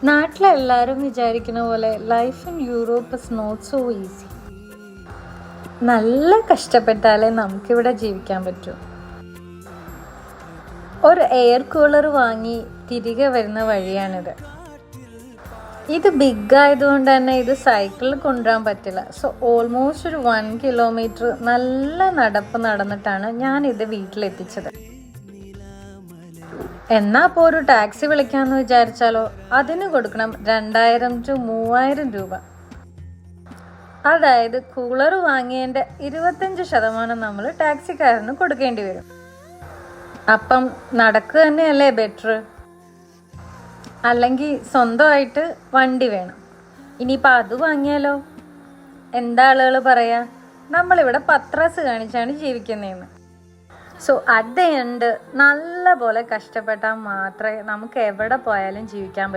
നാട്ടിലെല്ലാവരും വിചാരിക്കുന്ന പോലെ life in Europe is not so easy. നല്ല കഷ്ടപ്പെട്ടാലേ നമുക്കിവിടെ ജീവിക്കാൻ പറ്റൂ. ഒരു എയർ കൂളർ വാങ്ങി തിരികെ വരുന്ന വഴിയാണിത്. ഇത് ബിഗ് ആയതുകൊണ്ട് തന്നെ ഇത് സൈക്കിളിൽ കൊണ്ടുവരാൻ പറ്റില്ല. സോ ഓൾമോസ്റ്റ് ഒരു 1 കിലോമീറ്റർ നല്ല നടപ്പ് നടന്നിട്ടാണ് ഞാനിത് വീട്ടിലെത്തിച്ചത്. എന്നാ ഇപ്പോൾ ഒരു ടാക്സി വിളിക്കാമെന്ന് വിചാരിച്ചാലോ അതിന് കൊടുക്കണം 2000 to 3000 രൂപ. അതായത് കൂളർ വാങ്ങിയതിൻ്റെ 25% നമ്മൾ ടാക്സിക്കാരന് കൊടുക്കേണ്ടി വരും. അപ്പം നടക്കുക തന്നെയല്ലേ ബെറ്റർ? അല്ലെങ്കിൽ സ്വന്തമായിട്ട് വണ്ടി വേണം. ഇനിയിപ്പോൾ അത് വാങ്ങിയാലോ? എന്താ ആളുകൾ പറയാ, നമ്മളിവിടെ പത്രാസ് കാണിച്ചാണ് ജീവിക്കുന്നതെന്ന്. സോ അറ്റ് ദ എൻഡ് നല്ല പോലെ കഷ്ടപ്പെട്ടാൽ മാത്രമേ നമുക്ക് എവിടെ പോയാലും ജീവിക്കാൻ പറ്റൂ.